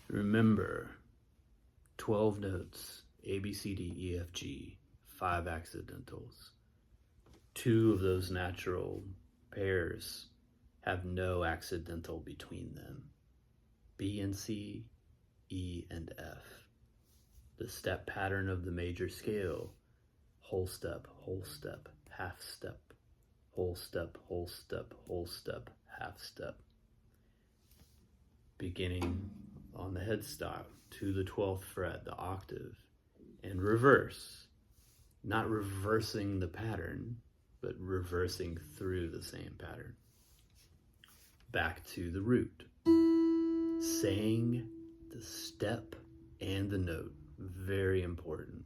Remember, 12 notes, A, B, C, D, E, F, G, 5 accidentals. 2 of those natural pairs have no accidental between them. B and C, E and F. The step pattern of the major scale, whole step, half step, whole step, whole step, half step. Beginning on the headstock to the 12th fret, the octave, and reverse. Not reversing the pattern, but reversing through the same pattern. Back to the root. Saying the step and the note, very important.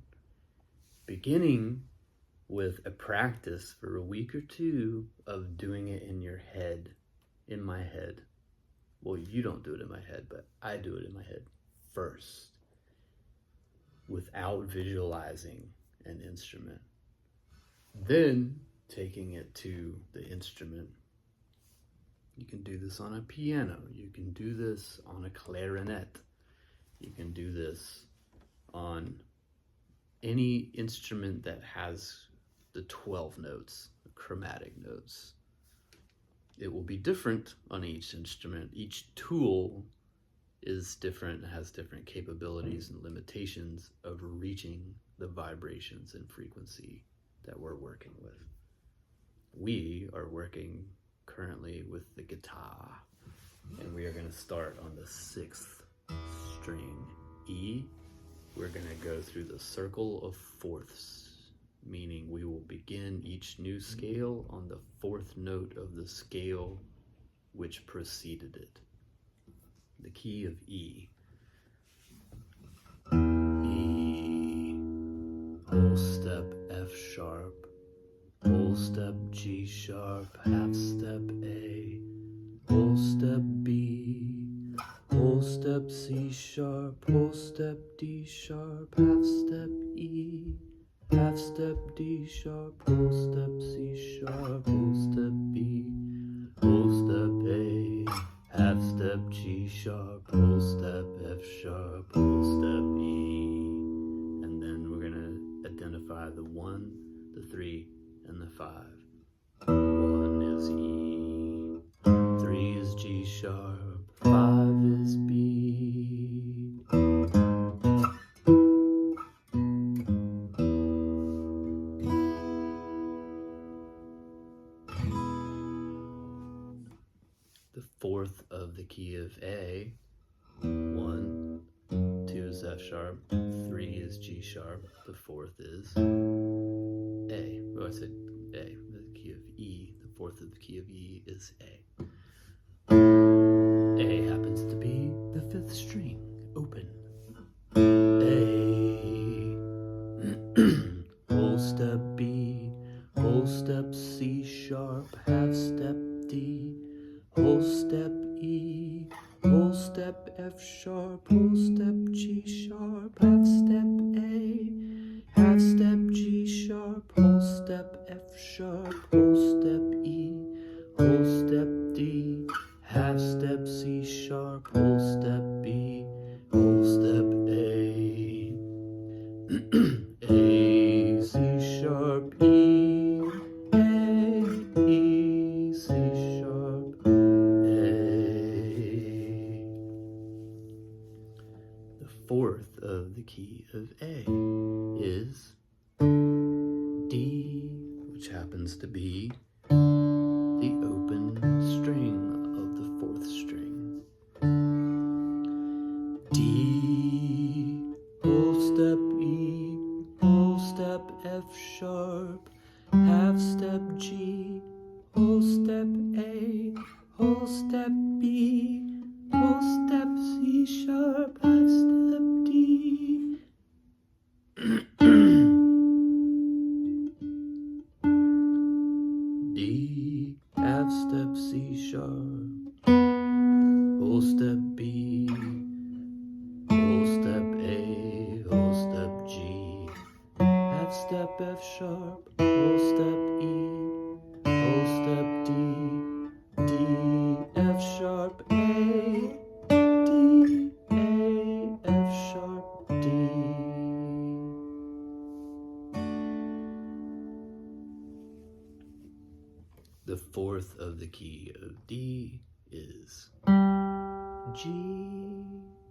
Beginning with a practice for a week or 2 of doing it in your head, in my head. Well, you don't do it in my head, but I do it in my head first, without visualizing an instrument. Then taking it to the instrument. You can do this on a piano. You can do this on a clarinet. You can do this on any instrument that has the 12 notes, the chromatic notes. It will be different on each instrument. Each tool is different, has different capabilities and limitations of reaching the vibrations and frequency that we're working with. We are working currently with the guitar, and we are going to start on the 6th string, E. We're going to go through the circle of fourths, meaning we will begin each new scale on the 4th note of the scale which preceded it. The key of E. E, whole step F sharp, whole step G sharp, half step A, whole step B, whole step C sharp, whole step D sharp, half step E, half step D sharp, whole step C sharp, whole step B, whole step A, half step G sharp, whole step F sharp, whole step E. And then we're going to identify the 1, the 3, and the 5. 1 is E, 3 is G sharp, 5 is B. The 4th of the key of A, 1, 2 is F sharp, 3 is G sharp, the 4th is A. Oh, I said A, the key of E, the 4th of the key of E is A. A happens to be the 5th string, open. A, whole step B, whole step C sharp, half step D, whole step E, whole step F sharp, whole step G sharp, half step A, half step G sharp, whole step F sharp, whole step E, whole step D, half step C sharp, whole step B, whole step A, A, C sharp, E, A, E, C sharp, A. The 4th of the key of A is D, which happens to be the open string of the 4th string. D, whole step E, whole step F sharp, half step G, whole step A, whole step B, whole step C sharp, half step D. D, half step C sharp, whole step B, whole step A, whole step G, half step F sharp, whole step E, whole step D, D, F sharp, A, D, A. fourth of the key of D is G,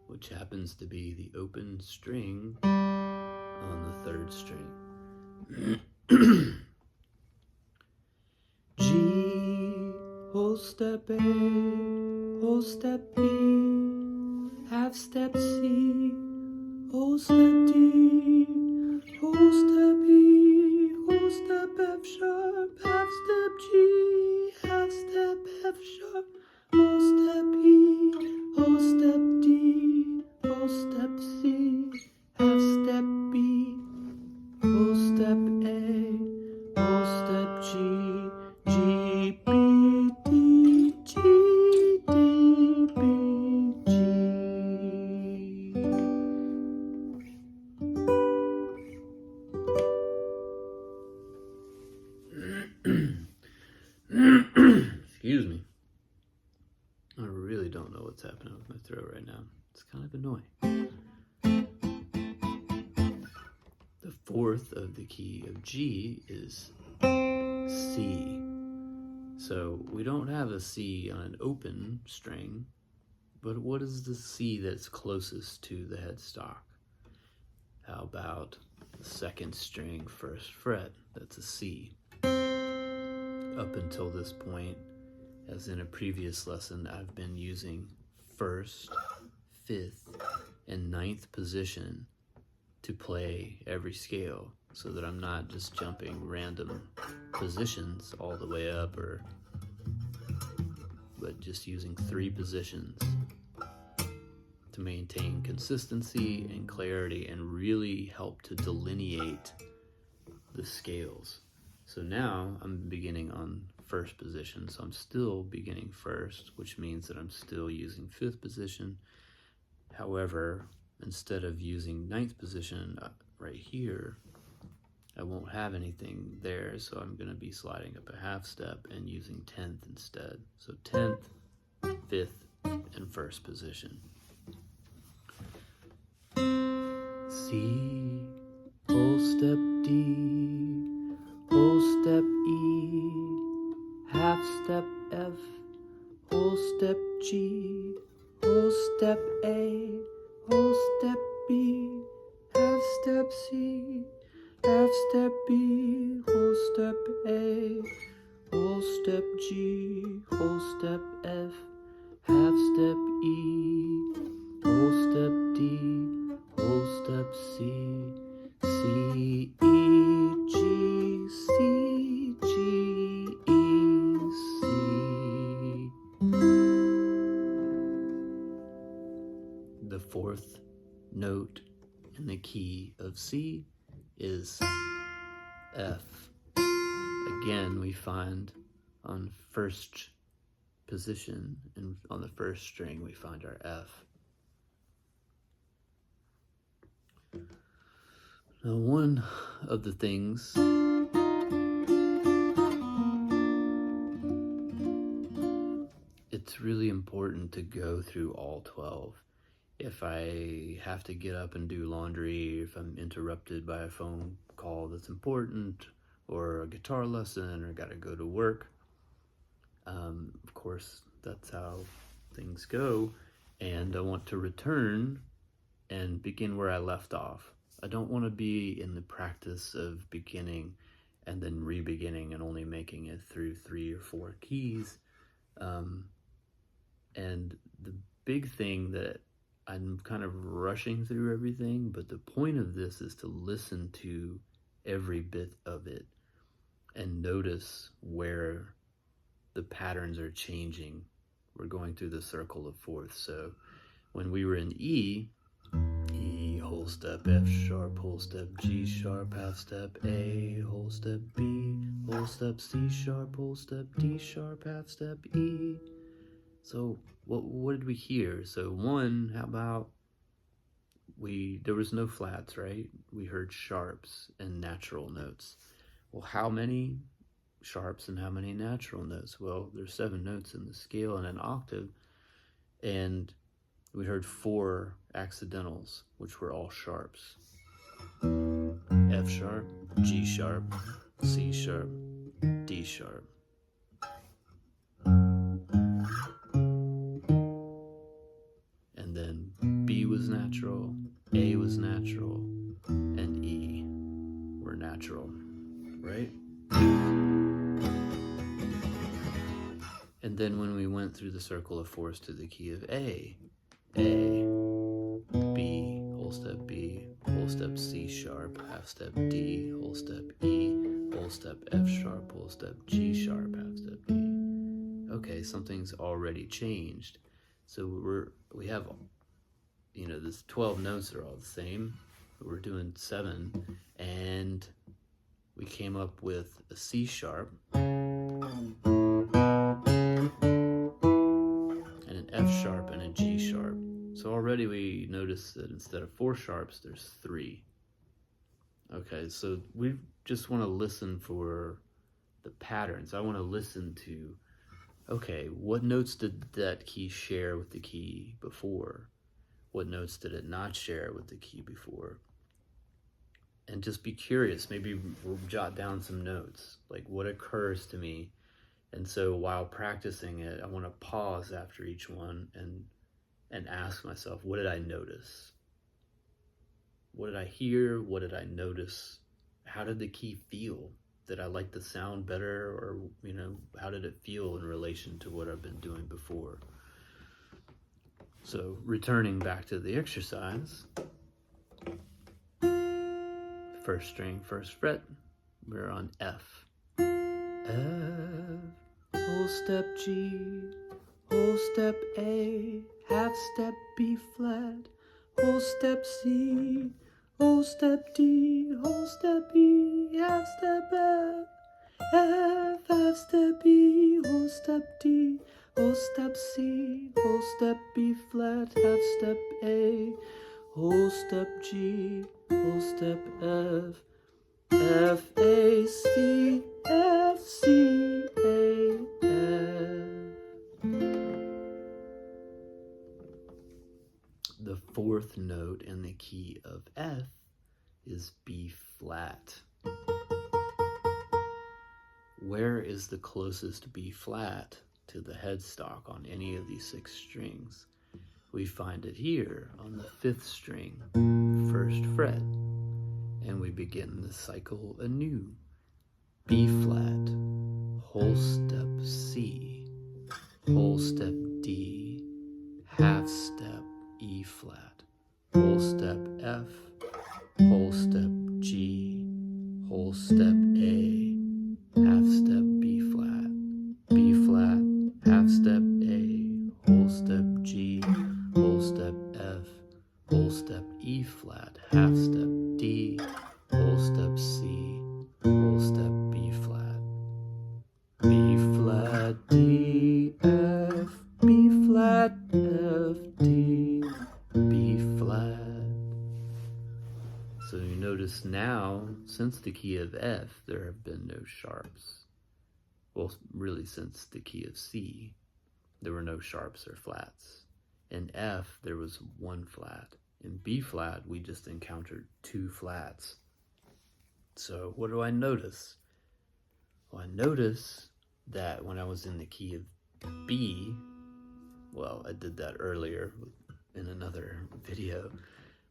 which happens to be the open string on the third string. G, whole step A, whole step B, half step C, whole step D, whole step E, whole step F sharp, half step G, half step F sharp, whole step E, whole step D, whole step C, half step B, whole step A, whole step G, G, B, D, G, D, B, G. Excuse me. I really don't know what's happening with my throat right now. It's kind of annoying. The fourth of the key of G is C. So we don't have a C on an open string, but what is the C that's closest to the headstock? How about the second string, first fret? That's a C. Up until this point, as in a previous lesson, I've been using first, fifth, and ninth position to play every scale so that I'm not just jumping random positions all the way up, but just using 3 positions to maintain consistency and clarity and really help to delineate the scales. So now I'm beginning on first position, so I'm still beginning first, which means that I'm still using 5th position. However, instead of using 9th position right here, I won't have anything there, so I'm going to be sliding up a half step and using 10th instead. So 10th, 5th, and first position. C, whole step D, whole step E, half step F, whole step G, whole step A, whole step B, half step C, half step B, whole step A, whole step G, whole step F, half step E, whole step D, whole step C, C, E, G, C, G, E, C. The fourth note in the key of C is F. Again, we find on first position and on the first string we find our F. Now, one of the things it's really important to go through all 12. If I have to get up and do laundry, if I'm interrupted by a phone call that's important, or a guitar lesson, or gotta go to work, of course, that's how things go, and I want to return and begin where I left off. I don't want to be in the practice of beginning and then re-beginning and only making it through 3 or 4 keys. And the big thing that I'm kind of rushing through everything, but the point of this is to listen to every bit of it and notice where the patterns are changing. We're going through the circle of fourths. So when we were in E, whole step F sharp, whole step G sharp, half step A, whole step B, whole step C sharp, whole step D sharp, half step E. So what did we hear? So one, how about there was no flats, right? We heard sharps and natural notes. Well, how many sharps and how many natural notes? Well, there's 7 notes in the scale and an octave, and we heard 4 accidentals, which were all sharps. F sharp, G sharp, C sharp, D sharp. was natural, A was natural, and E were natural, right? And then when we went through the circle of fours to the key of A, B, whole step B, whole step C sharp, half step D, whole step E, whole step F sharp, whole step G sharp, half step D. Okay, something's already changed. So we have, this 12 notes are all the same. We're doing 7, and we came up with a C sharp and an F sharp and a G sharp. So already we notice that instead of 4 sharps, there's 3. Okay, so we just want to listen for the patterns. I want to listen to, okay, what notes did that key share with the key before? What notes did it not share with the key before? And just be curious. Maybe we'll jot down some notes, like what occurs to me. And so while practicing it, I want to pause after each one and ask myself, what did I notice? What did I hear? What did I notice? How did the key feel? Did I like the sound better? Or, how did it feel in relation to what I've been doing before? So returning back to the exercise, first string, first fret, we're on F. F, whole step G, whole step A, half step B flat, whole step C, whole step D, whole step E, half step F, F, half step E, whole step D, whole step C, whole step B flat, half step A, whole step G, whole step F, F, A, C, F, C, A, F. The 4th note in the key of F is B flat. Where is the closest B flat to the headstock on any of these 6 strings? We find it here on the 5th string, 1st fret, and we begin the cycle anew. B flat, whole step C, whole step D, half step E flat, whole step F, whole step G, whole step A, half step B flat, half step A, whole step G, whole step F, whole step E flat, half step D, whole step C, whole step B flat, D, F, B flat, F, D, B flat. So you notice now, since the key of F, there have been no sharps. Well, really, since the key of C, there were no sharps or flats. In F, there was 1 flat. In B flat, we just encountered 2 flats. So what do I notice? Well, I notice that when I was in the key of B, well, I did that earlier in another video,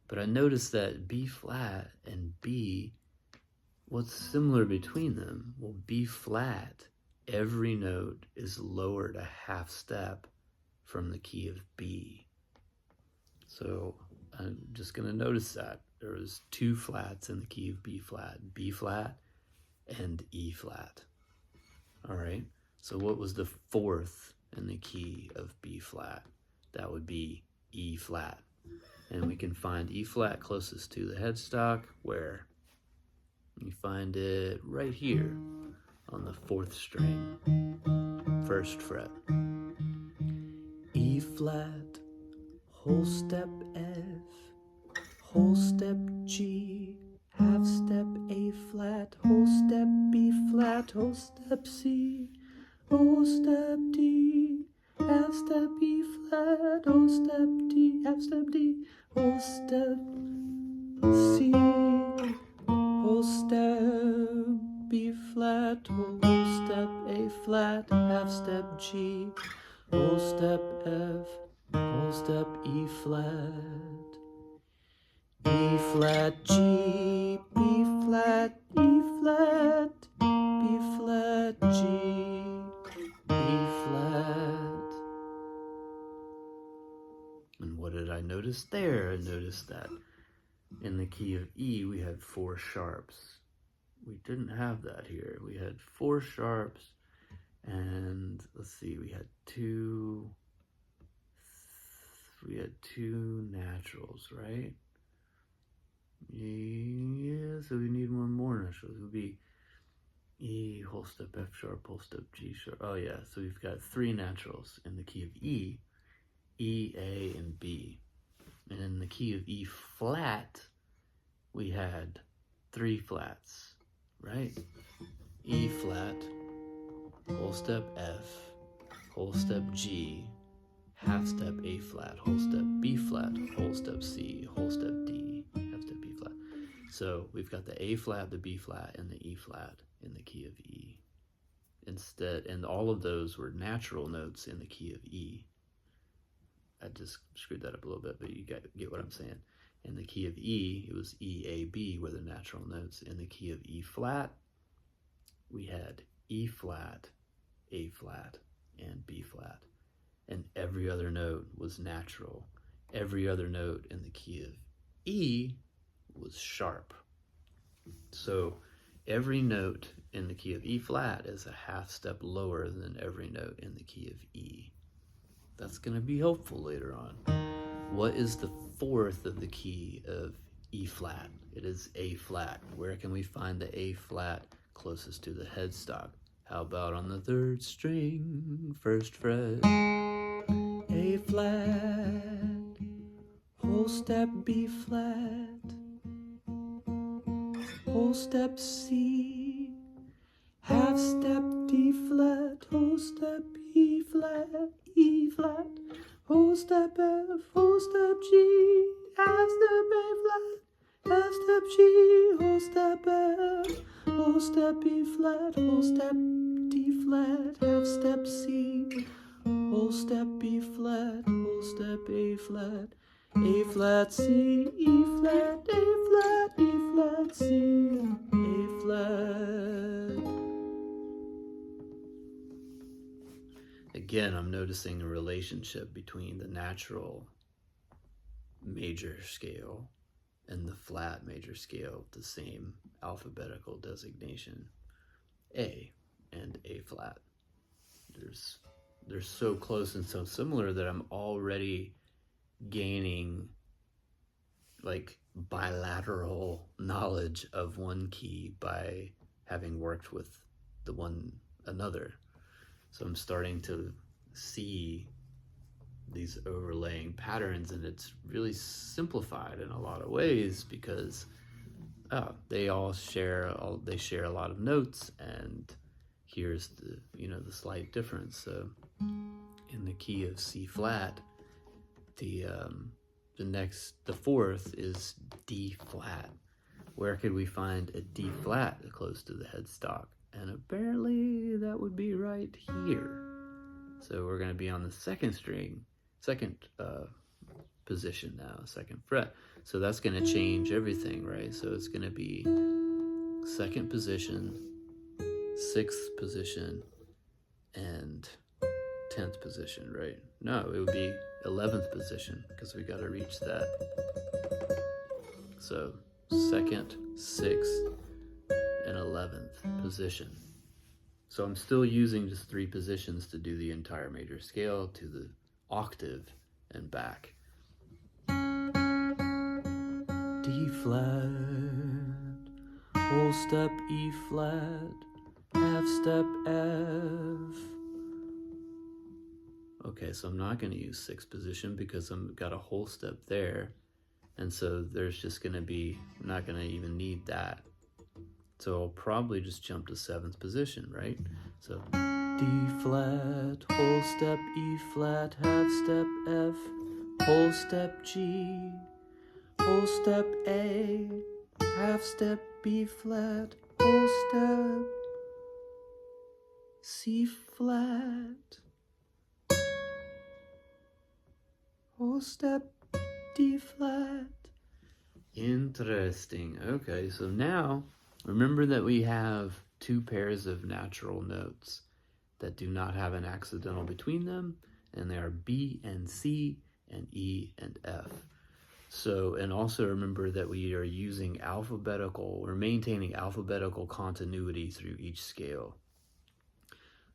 but I noticed that B flat and B, what's similar between them? Well, B flat, every note is lowered a half step from the key of B. So I'm just going to notice that there was 2 flats in the key of B flat and E flat. All right, so what was the 4th in the key of B flat? That would be E flat. And we can find E flat closest to the headstock where? You find it right here on the 4th string, 1st fret. E flat, whole step F, whole step G, half step A flat, whole step B flat, whole step C, whole step D, half step E flat, whole step D, half step D, whole step C, whole step B flat, whole step A flat, half step G, whole step F, whole step E flat. E flat, G, B flat, E flat, B flat, G, B flat. And what did I notice there? I noticed that in the key of E we had 4 sharps. We didn't have that here. We had 4 sharps, and let's see, we had two naturals, right? Yeah, so we need one more natural. It would be E, whole step, F sharp, whole step, G sharp. Oh yeah, so we've got 3 naturals in the key of E, A, and B. And in the key of E flat, we had 3 flats, right? E flat, whole step F, whole step G, half step A flat, whole step B flat, whole step C, whole step D, half step B flat. So we've got the A flat, the B flat, and the E flat in the key of E. Instead, and all of those were natural notes in the key of E. I just screwed that up a little bit, but you get what I'm saying. In the key of E, it was E, A, B were the natural notes. In the key of E flat, we had E flat, A flat, and B flat. And every other note was natural. Every other note in the key of E was sharp. So every note in the key of E flat is a half step lower than every note in the key of E. That's going to be helpful later on. What is the 4th of the key of E flat? It is A flat. Where can we find the A flat closest to the headstock? How about on the 3rd string, 1st fret? A flat, whole step B flat, whole step C, half step D flat, whole step E flat, E flat, whole step F, whole step G, half step A flat, half step G, whole step F, whole step E flat, whole step D flat, half step C, whole step B flat, whole step A flat, C, E flat, A flat, E flat, C, A flat. Again, I'm noticing a relationship between the natural major scale and the flat major scale, the same alphabetical designation, A and A flat. They're so close and so similar that I'm already gaining like bilateral knowledge of one key by having worked with the one another. So I'm starting to see these overlaying patterns, and it's really simplified in a lot of ways because they share a lot of notes, and here's the slight difference. So in the key of C flat, the 4th is D flat. Where could we find a D flat close to the headstock? And apparently that would be right here. So we're going to be on the 2nd string, 2nd position now, 2nd fret. So that's going to change everything, right? So it's going to be 2nd position, 6th position, and 10th position, right? No, it would be 11th position because we got to reach that. So 2nd, 6th, and 11th position. So I'm still using just 3 positions to do the entire major scale to the octave and back. D flat, whole step E flat, half step F. Okay, so I'm not going to use 6th position because I've got a whole step there. And so there's just going to be, I'm not going to even need that. So I'll probably just jump to 7th position, right? So D flat, whole step E flat, half step F, whole step G, whole step A, half step B flat, whole step C flat, whole step D flat, Interesting. Okay, so now remember that we have two pairs of natural notes that do not have an accidental between them, and they are B and C and E and F. So, and also remember that we are using we're maintaining alphabetical continuity through each scale.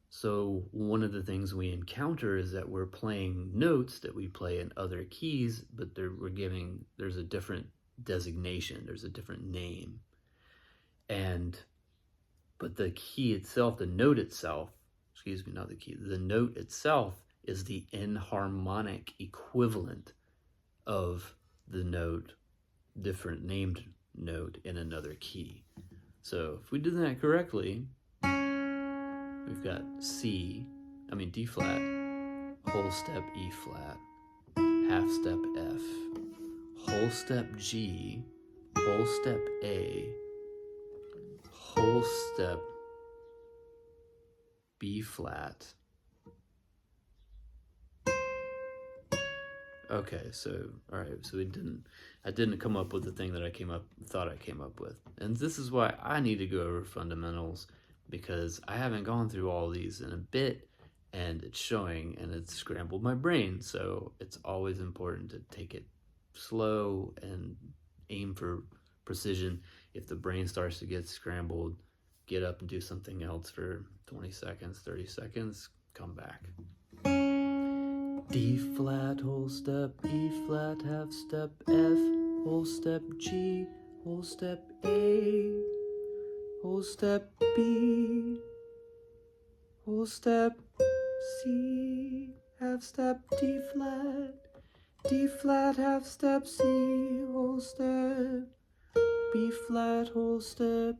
So one of the things we encounter is that we're playing notes that we play in other keys, but there's a different designation, there's a different name. But the key itself, the note itself is the enharmonic equivalent of the note, different named note in another key. So if we did that correctly, we've got D flat, whole step E flat, half step F, whole step G, whole step A, whole step B flat. Okay, so all right, so I didn't come up with the thing that I thought I came up with. And this is why I need to go over fundamentals, because I haven't gone through all these in a bit, and it's showing, and it's scrambled my brain. So it's always important to take it slow and aim for precision. If the brain starts to get scrambled, get up and do something else for 20 seconds, 30 seconds, come back. D flat, whole step, E flat, half step F, whole step G, whole step A, whole step B, whole step C, half step D flat, half step C, whole step B flat, whole step.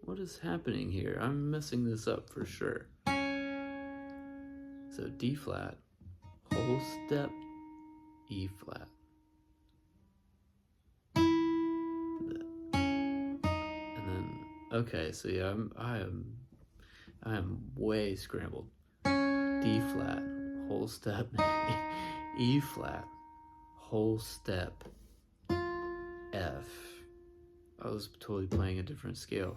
What is happening here? I'm messing this up for sure. So D flat, whole step, E flat. And then, okay, so yeah, I am way scrambled. D flat, whole step, E flat, whole step, F. I was totally playing a different scale.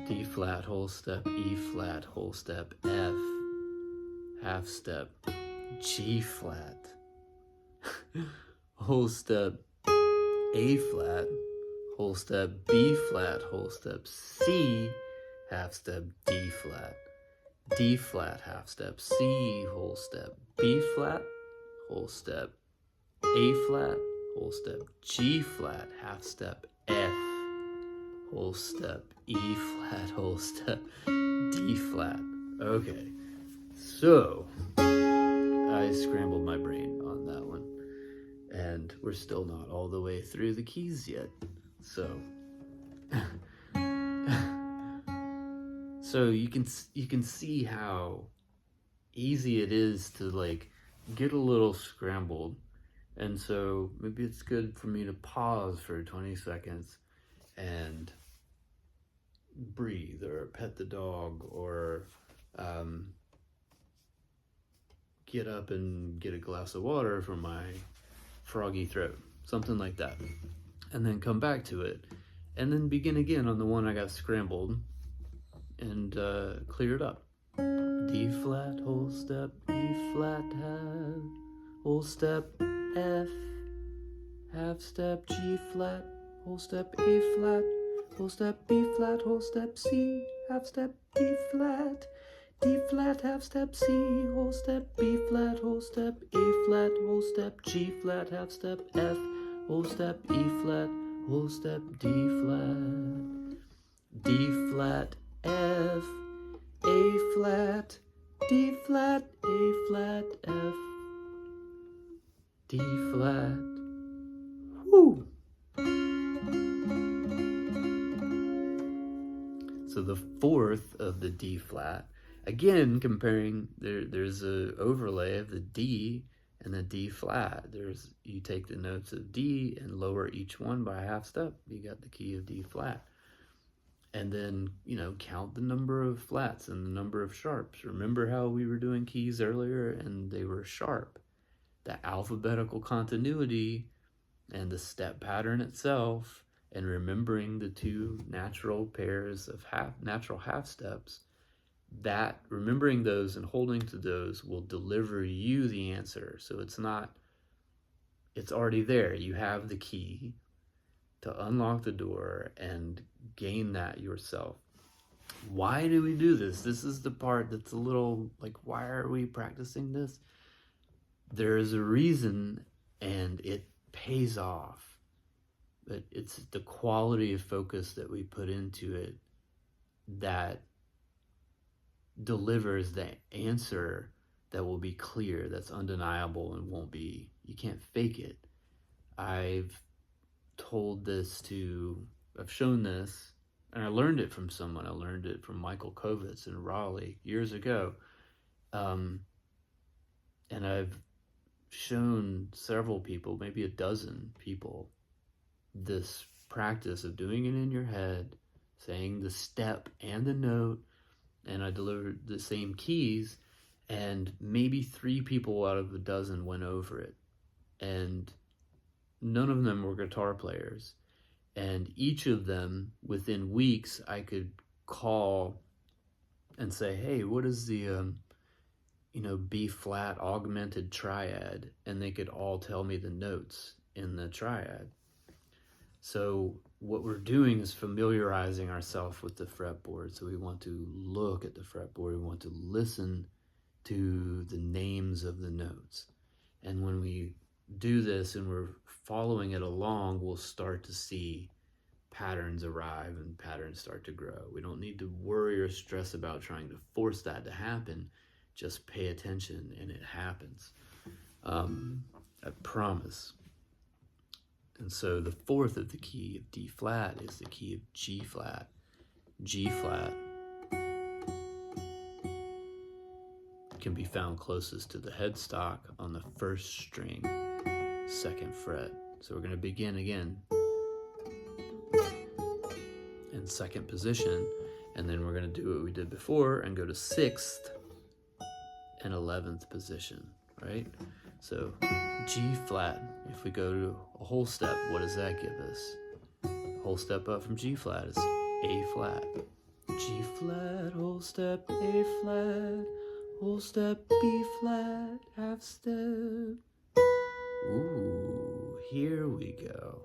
D flat, whole step, E flat, whole step, F, half step, G flat, whole step, A flat, whole step, B flat, whole step, C, half step, D flat, half step, C, whole step, B flat, whole step, A flat, whole step, G flat, half step, F, whole step, E flat, whole step, D flat. Okay, so I scrambled my brain on that one, and we're still not all the way through the keys yet. So so you can see how easy it is to like get a little scrambled. And so maybe it's good for me to pause for 20 seconds and breathe or pet the dog or get up and get a glass of water for my froggy throat, something like that, and then come back to it and then begin again on the one I got scrambled and clear it up. D flat, whole step, E flat, whole step, F, half step, G flat, whole step, A flat, whole step, B flat, whole step, C, half step, D flat, half step, C, whole step, B flat, whole step, A flat, whole step, G flat, half step, F, whole step, E flat, whole step, D flat, F, A flat, D flat, A flat, F, D flat. Woo! So the fourth of the D flat, again comparing, there's a overlay of the D and the D flat. You take the notes of D and lower each one by a half step, you got the key of D flat. And then, count the number of flats and the number of sharps. Remember how we were doing keys earlier and they were sharp? the alphabetical continuity and the step pattern itself, and remembering the two natural pairs of natural half steps, that remembering those and holding to those will deliver you the answer. So it's already there. You have the key to unlock the door and gain that yourself. Why do we do this? This is the part that's a little like, why are we practicing this? There is a reason, and it pays off. But it's the quality of focus that we put into it that delivers the answer that will be clear, that's undeniable, and you can't fake it. I've shown this, and I learned it from someone. I learned it from Michael Kovitz in Raleigh years ago. And I've shown several people, maybe a dozen people, this practice of doing it in your head, saying the step and the note, and I delivered the same keys, and maybe 3 people out of a dozen went over it, and none of them were guitar players, and each of them, within weeks, I could call and say, hey, what is the B flat augmented triad, and they could all tell me the notes in the triad. So what we're doing is familiarizing ourselves with the fretboard. So we want to look at the fretboard, we want to listen to the names of the notes. And when we do this and we're following it along, we'll start to see patterns arrive and patterns start to grow. We don't need to worry or stress about trying to force that to happen. Just pay attention and it happens. I promise. And so the fourth of the key of D flat is the key of G flat. G flat can be found closest to the headstock on the first string, 2nd fret. So we're going to begin again in 2nd position, and then we're going to do what we did before and go to 6th and 11th position, right? So G flat, if we go to a whole step, what does that give us? Whole step up from G flat is A flat. G flat, whole step, A flat, whole step, B flat, half step. Ooh, here we go.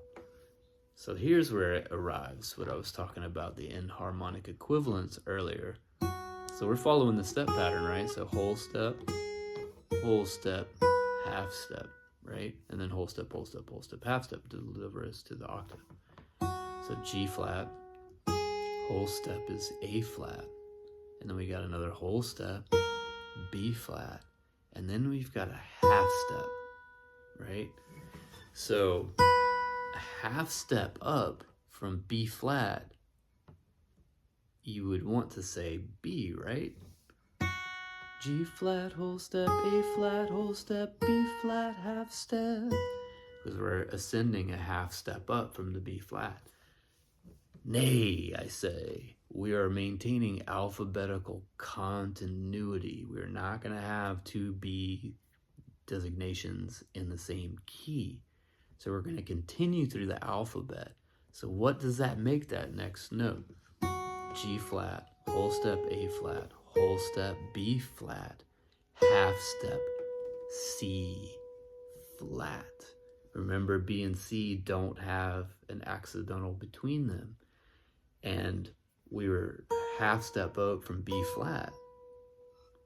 So here's where it arrives, what I was talking about, the enharmonic equivalence earlier. So we're following the step pattern, right? So whole step, half step, right? And then whole step, half step to deliver us to the octave. So G flat, whole step is A flat. And then we got another whole step, B flat. And then we've got a half step, right? So a half step up from B flat, you would want to say B, right? G flat, whole step, A flat, whole step, B flat, half step. Because we're ascending a half step up from the B flat. Nay, I say, we are maintaining alphabetical continuity. We're not going to have 2 B designations in the same key. So we're going to continue through the alphabet. So what does that make that next note? G flat, whole step, A flat, whole step, B flat, half step, C flat. Remember, B and C don't have an accidental between them. And we were half step up from B flat.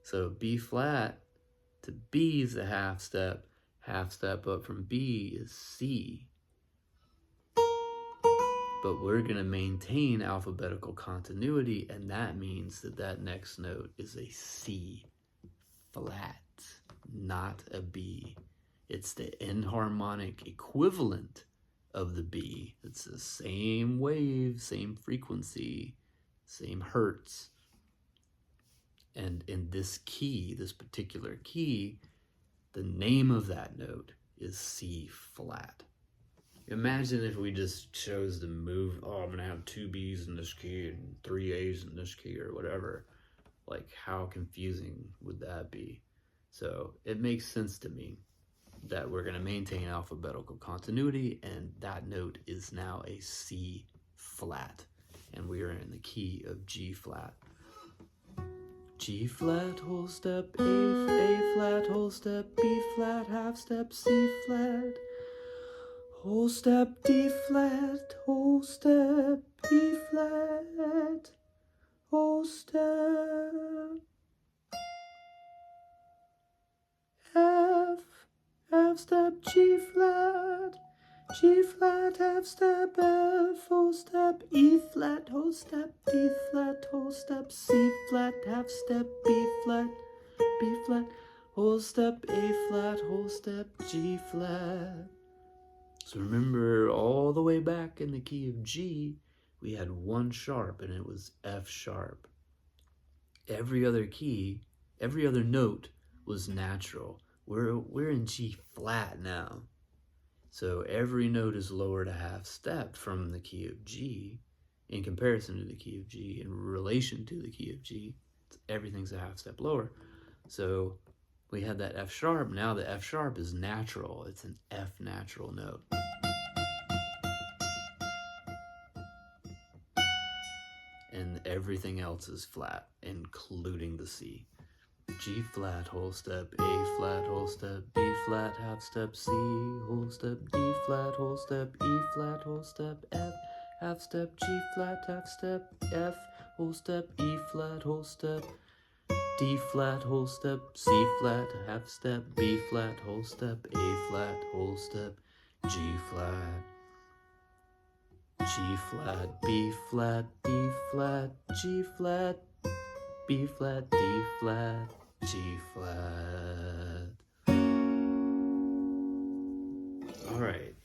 So B flat to B is a half step up from B is C. But we're going to maintain alphabetical continuity, and that means that that next note is a C flat, not a B. It's the enharmonic equivalent of the B. It's the same wave, same frequency, same hertz. And in this key, this particular key, the name of that note is C flat. Imagine if we just chose to move, I'm going to have 2 B's in this key and 3 A's in this key or whatever. Like, how confusing would that be? So it makes sense to me. that we're going to maintain alphabetical continuity, and that note is now a C flat, and we are in the key of G flat. G flat, whole step, A flat, whole step, B flat, half step, C flat, whole step, D flat, whole step, E flat, whole step, F, half step, G flat, half step, F, whole step, E flat, whole step, D flat, whole step, C flat, half step, B flat, whole step, A flat, whole step, G flat. So remember, all the way back in the key of G, we had one sharp, and it was F sharp. Every other key, every other note was natural. We're in G flat now. So every note is lowered a half step from the key of G in comparison to the key of G, in relation to the key of G. Everything's a half step lower. So we had that F sharp. Now the F sharp is natural. It's an F natural note. And everything else is flat, including the C. G flat, whole step, A flat, whole step, B flat, half step, C, whole step, D flat, whole step, E flat, whole step, F, half step, G flat, half step, F, whole step, E flat, whole step, D flat, whole step, C flat, half step, B flat, whole step, A flat, whole step, G flat, G flat, B flat, D flat, G flat, B flat, D flat, G flat. All right.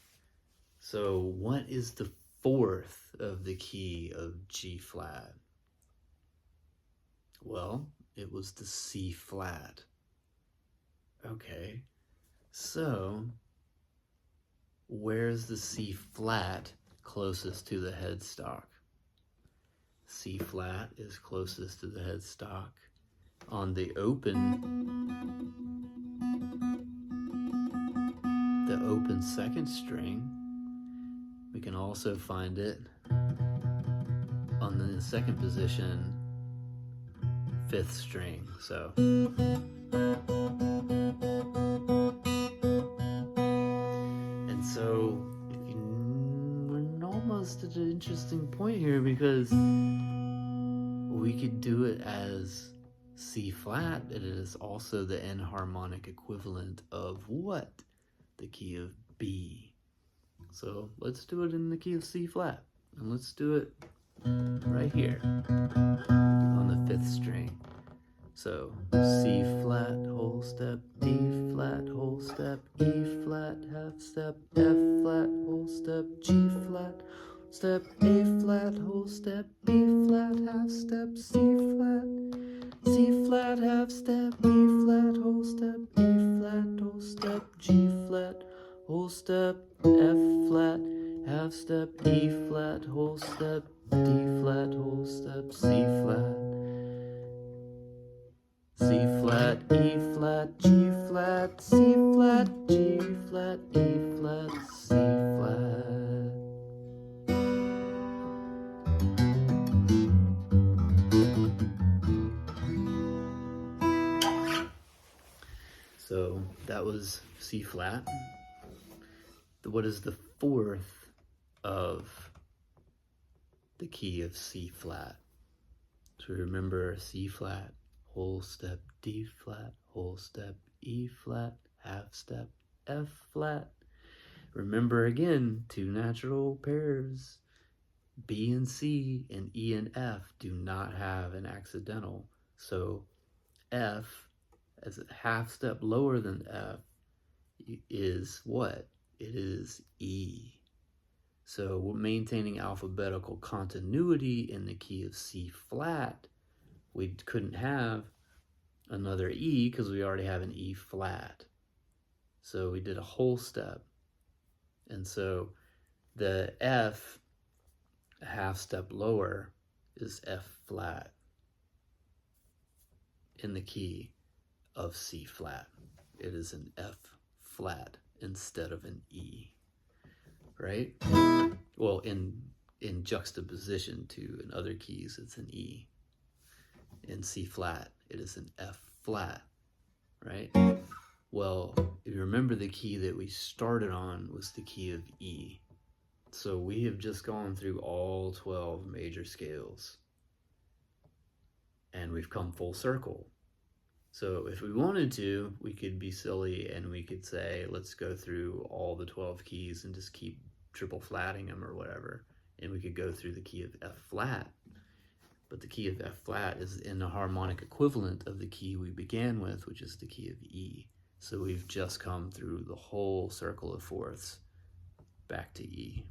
So what is the fourth of the key of G flat? Well, it was the C flat. Okay. So where's the C flat closest to the headstock? C flat is closest to the headstock. On the open second string, we can also find it on the second position, fifth string. So we're almost at an interesting point here, because we could do it as C flat. It is also the enharmonic equivalent of what? The key of B. So let's do it in the key of C flat. And let's do it right here on the fifth string. So C flat, whole step, D flat, whole step, E flat, half step, F flat, whole step, G flat, step, A flat, whole step, B flat, half step, C flat, half step, E flat, whole step, A flat, whole step, G flat, whole step, F flat, half step, E flat, whole step, D flat, whole step, C flat, E flat, G flat, C flat, G flat, E flat, C flat. So that was C flat. What is the fourth of the key of C flat? So remember, C flat, whole step, D flat, whole step, E flat, half step, F flat. Remember again, two natural pairs, B and C and E and F, do not have an accidental. So F, as a half step lower than F, is what? It is E. So we're maintaining alphabetical continuity in the key of C flat. We couldn't have another E because we already have an E flat. So we did a whole step. And so the F, a half step lower, is F flat in the key of C flat. It is an F flat instead of an E, right? Well, in juxtaposition to in other keys, it's an E. In C flat, it is an F flat, right? Well, if you remember, the key that we started on was the key of E. So we have just gone through all 12 major scales and we've come full circle. So if we wanted to, we could be silly and we could say, let's go through all the 12 keys and just keep triple flatting them or whatever. And we could go through the key of F flat. But the key of F flat is in the harmonic equivalent of the key we began with, which is the key of E. So we've just come through the whole circle of fourths back to E.